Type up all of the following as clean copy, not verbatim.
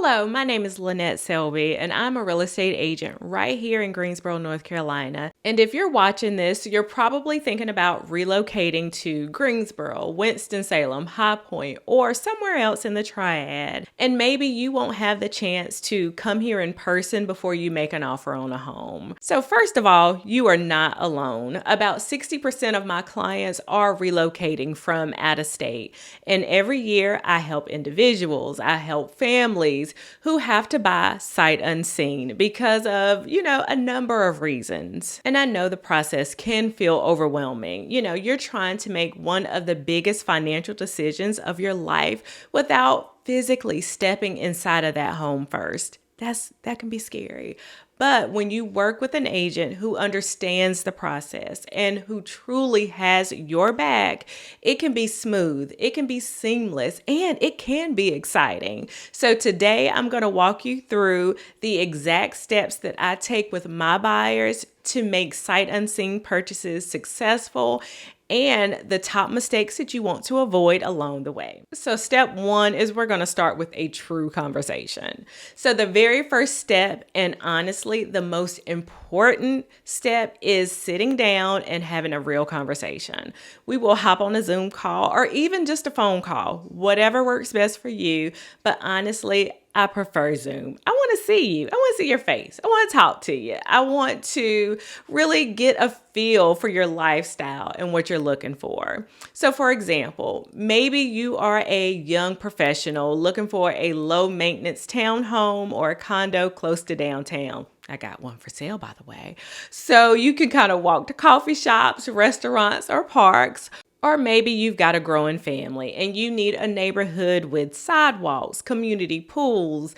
Hello, my name is Lynette Selby, and I'm a real estate agent right here in Greensboro, North Carolina. And if you're watching this, you're probably thinking about relocating to Greensboro, Winston-Salem, High Point, or somewhere else in the Triad. And maybe you won't have the chance to come here in person before you make an offer on a home. So first of all, you are not alone. About 60% of my clients are relocating from out of state. And every year I help individuals, I help families who have to buy sight unseen because of, a number of reasons. And I know the process can feel overwhelming. You're trying to make one of the biggest financial decisions of your life without physically stepping inside of that home first. That can be scary. But when you work with an agent who understands the process and who truly has your back, it can be smooth, it can be seamless, and it can be exciting. So today I'm going to walk you through the exact steps that I take with my buyers to make sight unseen purchases successful and the top mistakes that you want to avoid along the way. So step one is we're going to start with a true conversation. So the very first step, and honestly, the most important step, is sitting down and having a real conversation. We will hop on a Zoom call or even just a phone call, whatever works best for you. But honestly, I prefer Zoom. I want to see you. I want to see your face. I want to talk to you. I want to really get a feel for your lifestyle and what you're looking for. So for example, maybe you are a young professional looking for a low maintenance townhome or a condo close to downtown. I got one for sale, by the way. So you can kind of walk to coffee shops, restaurants, or parks. Or maybe you've got a growing family and you need a neighborhood with sidewalks, community pools,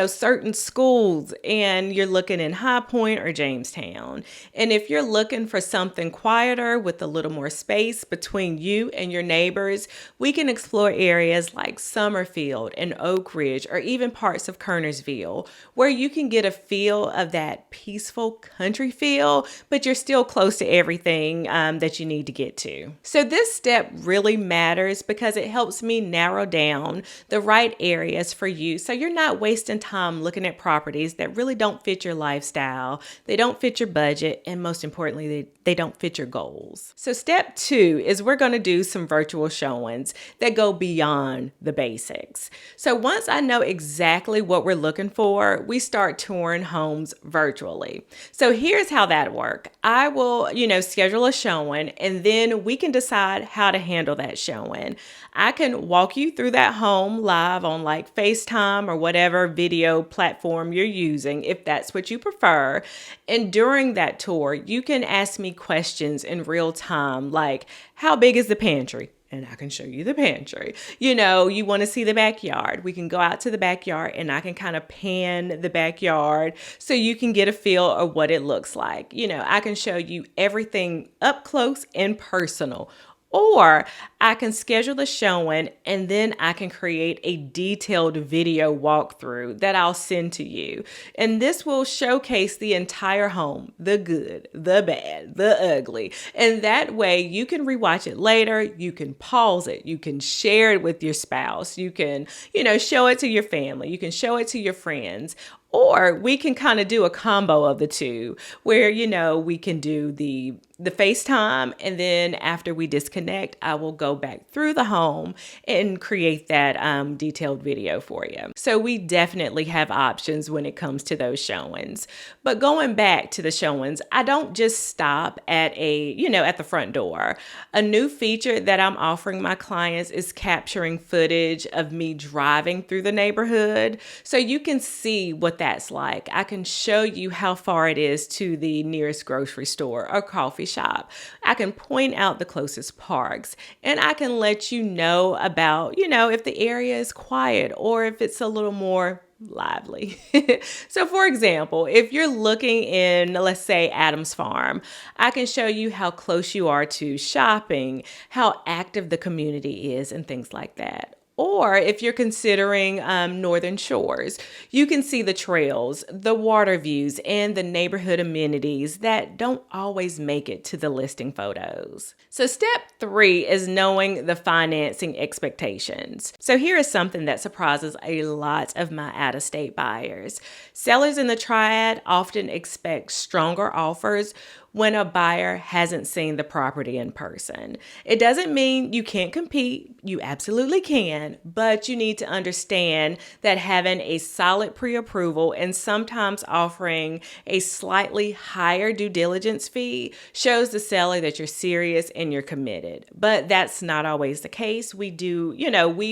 certain schools, and you're looking in High Point or Jamestown. And if you're looking for something quieter with a little more space between you and your neighbors, we can explore areas like Summerfield and Oak Ridge, or even parts of Kernersville, where you can get a feel of that peaceful country feel, but you're still close to everything that you need to get to. So this step really matters because it helps me narrow down the right areas for you so you're not wasting time looking at properties that really don't fit your lifestyle, they don't fit your budget, and most importantly, they don't fit your goals. So step two is we're going to do some virtual showings that go beyond the basics. So once I know exactly what we're looking for, we start touring homes virtually. So here's how that works. I will, schedule a showing, and then we can decide how to handle that showing. I can walk you through that home live on like FaceTime or whatever video platform you're using, if that's what you prefer. And during that tour, you can ask me questions in real time, like, how big is the pantry? And I can show you the pantry. You want to see the backyard. We can go out to the backyard and I can kind of pan the backyard so you can get a feel of what it looks like. I can show you everything up close and personal. Or I can schedule the showing and then I can create a detailed video walkthrough that I'll send to you. And this will showcase the entire home, the good, the bad, the ugly. And that way you can rewatch it later. You can pause it. You can share it with your spouse. You can, show it to your family. You can show it to your friends. Or we can kind of do a combo of the two where, we can do the FaceTime, and then after we disconnect, I will go back through the home and create that detailed video for you. So we definitely have options when it comes to those showings. But going back to the showings, I don't just stop at at the front door. A new feature that I'm offering my clients is capturing footage of me driving through the neighborhood so you can see what that's like. I can show you how far it is to the nearest grocery store or coffee shop. I can point out the closest parks, and I can let you know about, if the area is quiet or if it's a little more lively. So for example, if you're looking in, let's say, Adams Farm, I can show you how close you are to shopping, how active the community is, and things like that. Or if you're considering Northern Shores, you can see the trails, the water views, and the neighborhood amenities that don't always make it to the listing photos. So step 3 is knowing the financing expectations. So here is something that surprises a lot of my out-of-state buyers. Sellers in the Triad often expect stronger offers when a buyer hasn't seen the property in person. It doesn't mean you can't compete. You absolutely can, but you need to understand that having a solid pre-approval and sometimes offering a slightly higher due diligence fee shows the seller that you're serious and you're committed. But that's not always the case. We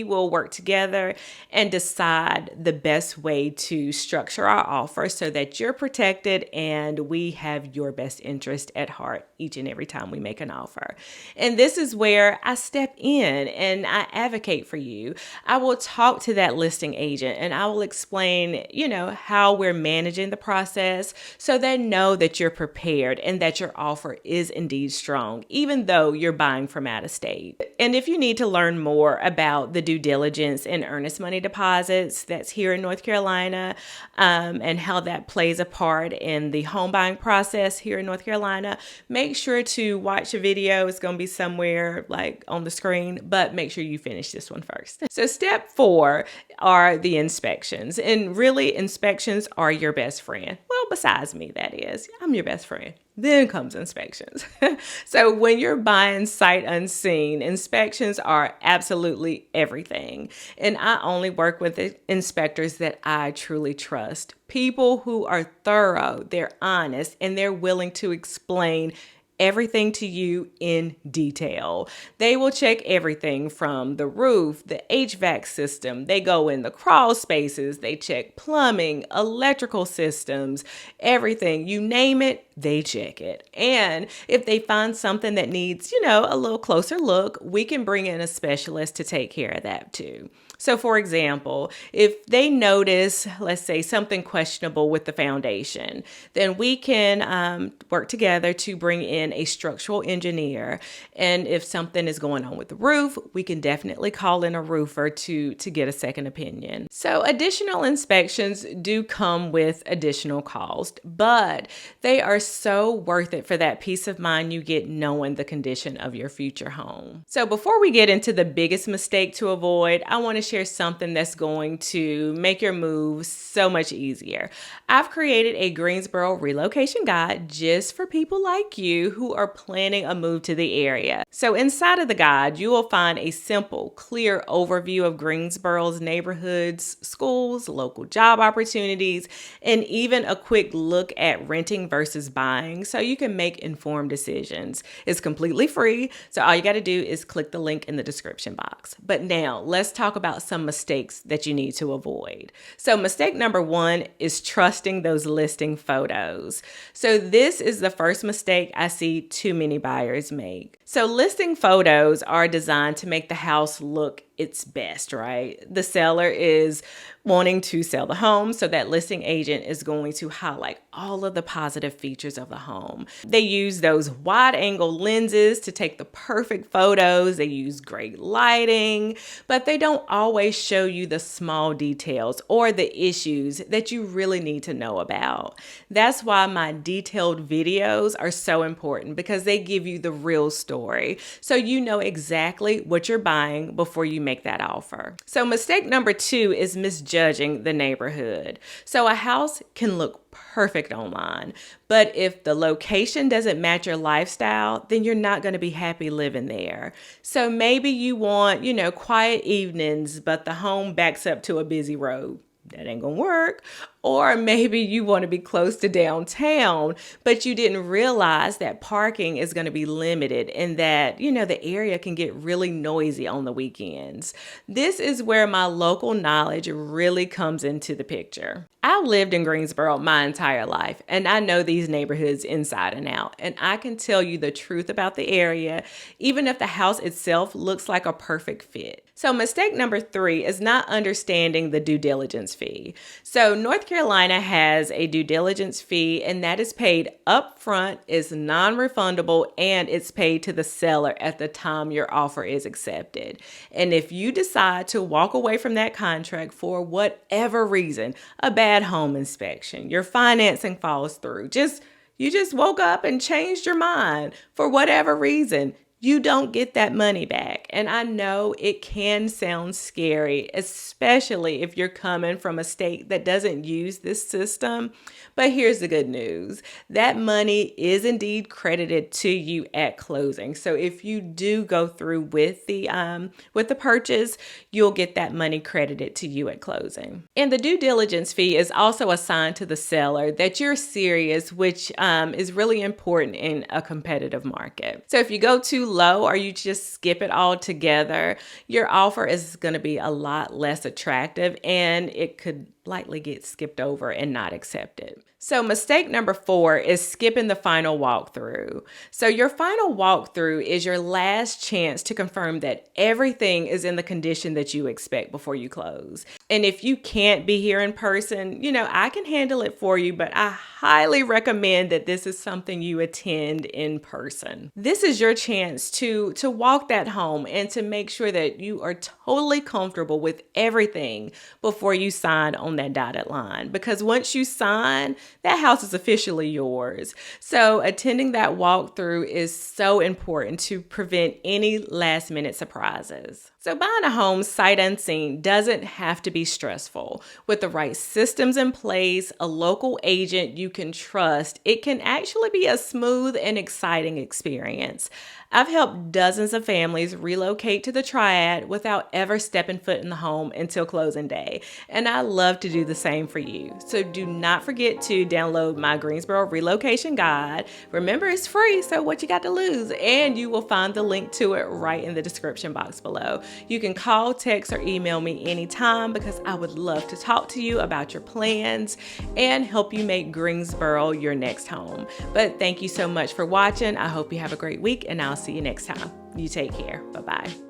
will work together and decide the best way to structure our offer so that you're protected and we have your best interest at heart each and every time we make an offer. And this is where I step in and I advocate for you. I will talk to that listing agent and I will explain, how we're managing the process so they know that you're prepared and that your offer is indeed strong, even though you're buying from out of state. And if you need to learn more about the due diligence and earnest money deposits that's here in North Carolina, and how that plays a part in the home buying process here in North Carolina, make sure to watch a video. It's going to be somewhere like on the screen, but make sure you finish this one first. So step 4 are the inspections. And really, inspections are your best friend. Well, besides me, that is. I'm your best friend. Then comes inspections. So when you're buying sight unseen, inspections are absolutely everything. And I only work with inspectors that I truly trust. People who are thorough, they're honest, and they're willing to explain everything to you in detail. They will check everything from the roof, the HVAC system. They go in the crawl spaces. They check plumbing, electrical systems, everything. You name it, they check it. And if they find something that needs, a little closer look, we can bring in a specialist to take care of that too. So for example, if they notice, let's say, something questionable with the foundation, then we can work together to bring in a structural engineer. And if something is going on with the roof, we can definitely call in a roofer to get a second opinion. So additional inspections do come with additional cost, but they are so worth it for that peace of mind you get knowing the condition of your future home. So before we get into the biggest mistake to avoid, I want to share something that's going to make your move so much easier. I've created a Greensboro relocation guide just for people like you who are planning a move to the area. So inside of the guide, you will find a simple, clear overview of Greensboro's neighborhoods, schools, local job opportunities, and even a quick look at renting versus buying so you can make informed decisions. It's completely free, so all you got to do is click the link in the description box. But now let's talk about some mistakes that you need to avoid. So mistake number 1 is trusting those listing photos. So this is the first mistake I see too many buyers make. So listing photos are designed to make the house look its best, right? The seller is wanting to sell the home, so that listing agent is going to highlight all of the positive features of the home. They use those wide angle lenses to take the perfect photos. They use great lighting, but they don't always show you the small details or the issues that you really need to know about. That's why my detailed videos are so important, because they give you the real story, so you know exactly what you're buying before you make that offer. So mistake number 2 is misjudging the neighborhood. So a house can look perfect online, but if the location doesn't match your lifestyle, then you're not going to be happy living there. So maybe you want, quiet evenings, but the home backs up to a busy road. That ain't gonna work. Or maybe you want to be close to downtown, but you didn't realize that parking is going to be limited and that, the area can get really noisy on the weekends. This is where my local knowledge really comes into the picture. I I've lived in Greensboro my entire life, and I know these neighborhoods inside and out, and I can tell you the truth about the area, even if the house itself looks like a perfect fit. So mistake number 3 is not understanding the due diligence fee. So North Carolina has a due diligence fee, and that is paid upfront, is non-refundable, and it's paid to the seller at the time your offer is accepted. And if you decide to walk away from that contract for whatever reason, a bad home inspection, your financing falls through, you just woke up and changed your mind for whatever reason, you don't get that money back. And I know it can sound scary, especially if you're coming from a state that doesn't use this system. But here's the good news. That money is indeed credited to you at closing. So if you do go through with the purchase, you'll get that money credited to you at closing. And the due diligence fee is also assigned to the seller that you're serious, which is really important in a competitive market. So if you go too low or you just skip it all together, your offer is going to be a lot less attractive and it could likely get skipped over and not accepted. So mistake number 4 is skipping the final walkthrough. So your final walkthrough is your last chance to confirm that everything is in the condition that you expect before you close. And if you can't be here in person, I can handle it for you, but I highly recommend that this is something you attend in person. This is your chance to walk that home and to make sure that you are totally comfortable with everything before you sign on that dotted line. Because once you sign, that house is officially yours. So attending that walkthrough is so important to prevent any last minute surprises. So buying a home sight unseen doesn't have to be stressful. With the right systems in place, a local agent you can trust, it can actually be a smooth and exciting experience. I've helped dozens of families relocate to the Triad without ever stepping foot in the home until closing day. And I love to do the same for you. So do not forget to download my Greensboro Relocation Guide. Remember, it's free, so what you got to lose? And you will find the link to it right in the description box below. You can call, text, or email me anytime because I would love to talk to you about your plans and help you make Greensboro your next home. But thank you so much for watching. I hope you have a great week, and I'll see you next time. You take care. Bye-bye.